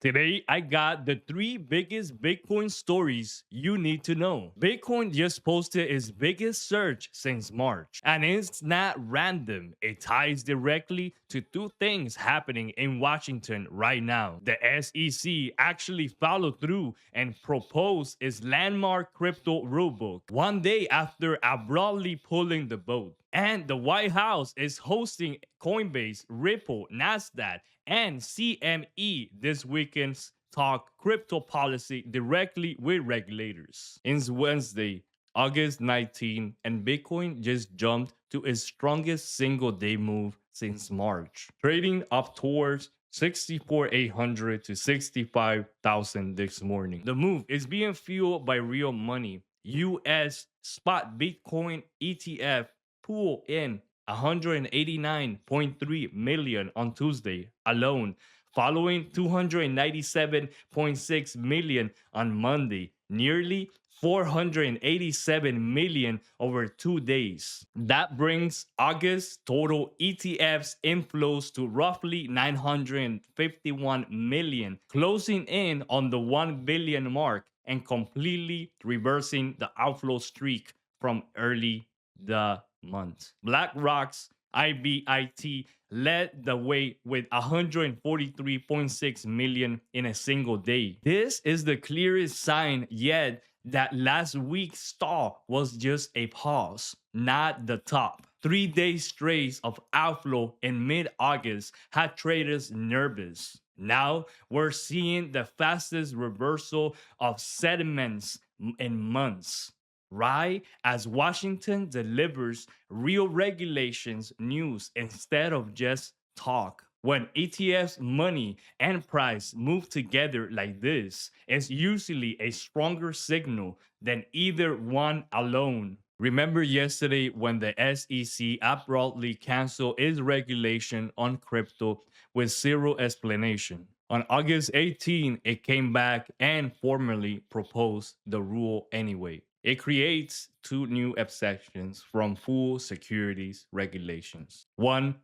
Today, I got the 3 biggest Bitcoin stories you need to know. Bitcoin just posted its biggest surge since March, and it's not random. It ties directly to 2 things happening in Washington right now. The SEC actually followed through and proposed its landmark crypto rulebook 1 day after abruptly pulling the boat. And the White House is hosting Coinbase, Ripple, Nasdaq, and CME this weekend's talk crypto policy directly with regulators. It's Wednesday, August 19, and Bitcoin just jumped to its strongest single day move since March, trading up towards 64,800 to 65,000 this morning. The move is being fueled by real money. US spot Bitcoin ETF pull in 189.3 million on Tuesday alone, following 297.6 million on Monday, nearly 487 million over 2 days. That brings August total ETFs inflows to roughly 951 million, closing in on the 1 billion mark and completely reversing the outflow streak from early the month. BlackRock's IBIT led the way with 143.6 million in a single day. This is the clearest sign yet that last week's stall was just a pause, not the top. 3 days straight of outflow in mid-August had traders nervous. Now we're seeing the fastest reversal of sentiments in months, right as Washington delivers real regulations news instead of just talk. When ETFs, money, and price move together like this, it's usually a stronger signal than either one alone. Remember yesterday when the SEC abruptly canceled its regulation on crypto with zero explanation? On August 18, it came back and formally proposed the rule anyway. It creates 2 new exceptions from full securities regulations. One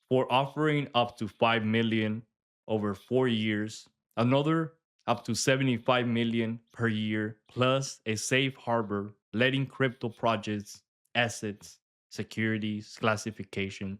for offering up to 5 million over 4 years, another up to 75 million per year, plus a safe harbor letting crypto projects, assets, securities classification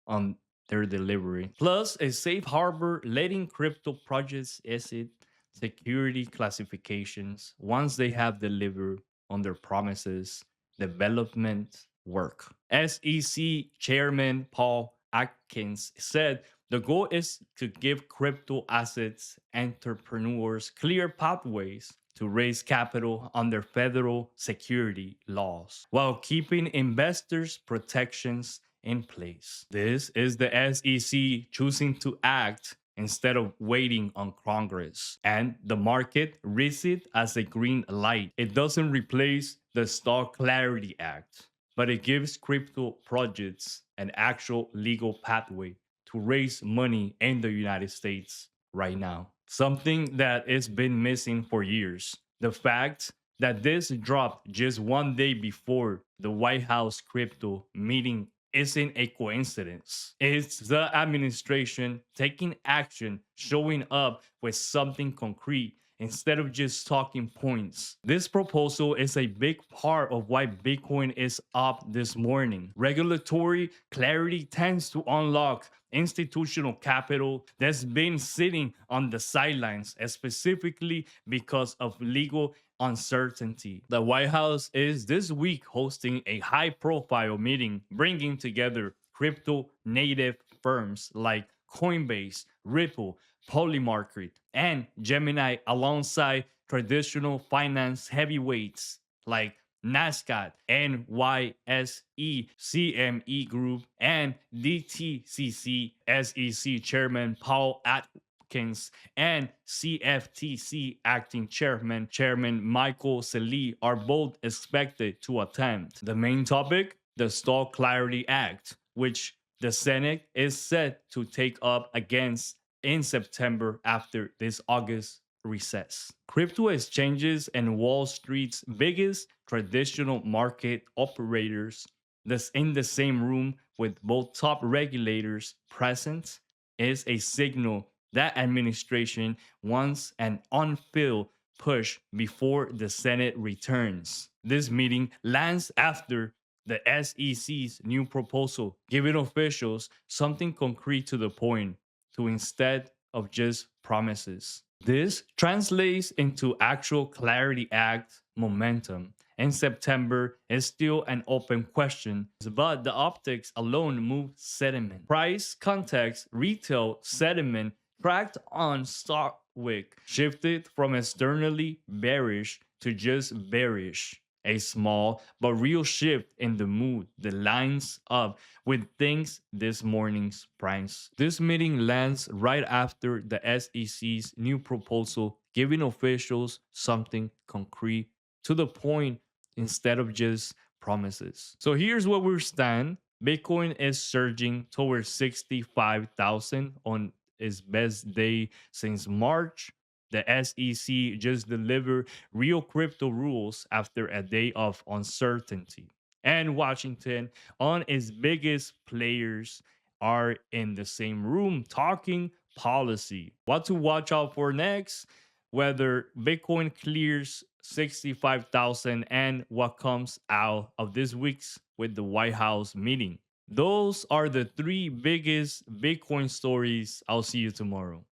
on their delivery. Plus a safe harbor letting crypto projects, asset, security classifications once they have delivered on their promises, development work. SEC Chairman Paul Atkins said the goal is to give crypto assets entrepreneurs clear pathways to raise capital under federal security laws while keeping investors' protections in place. This is the SEC choosing to act instead of waiting on Congress. And the market reads it as a green light. It doesn't replace the Stock Clarity Act, but it gives crypto projects an actual legal pathway to raise money in the United States right now. Something that has been missing for years. The fact that this dropped just 1 day before the White House crypto meeting isn't a coincidence. It's the administration taking action, showing up with something concrete instead of just talking points. This proposal is a big part of why Bitcoin is up this morning. Regulatory clarity tends to unlock institutional capital that's been sitting on the sidelines, specifically because of legal uncertainty. The White House is this week hosting a high profile meeting bringing together crypto native firms like Coinbase, Ripple, Polymarket, and Gemini alongside traditional finance heavyweights like Nasdaq, NYSE, CME Group, and DTCC. SEC Chairman Paul Atkins and CFTC Acting Chairman Michael Saylor are both expected to attend. The main topic, the Stock Clarity Act, which the Senate is set to take up against in September after this August recess. Crypto exchanges and Wall Street's biggest traditional market operators that's in the same room with both top regulators present is a signal That administration wants an unfilled push before the Senate returns. This meeting lands after the SEC's new proposal, giving officials something concrete to the point, to instead of just promises. This translates into actual Clarity Act momentum. In September is still an open question, but the optics alone move sentiment. Price context, retail sentiment tracked on Stockwick shifted from externally bearish to just bearish. A small but real shift in the mood that lines up with things this morning's price. This meeting lands right after the SEC's new proposal, giving officials something concrete to the point instead of just promises. So here's where we stand. Bitcoin is surging towards 65,000 on its best day since March. The SEC just delivered real crypto rules after a day of uncertainty. And Washington, on its biggest players, are in the same room talking policy. What to watch out for next? Whether Bitcoin clears 65,000 and what comes out of this week's with the White House meeting. Those are the three biggest Bitcoin stories. I'll see you tomorrow.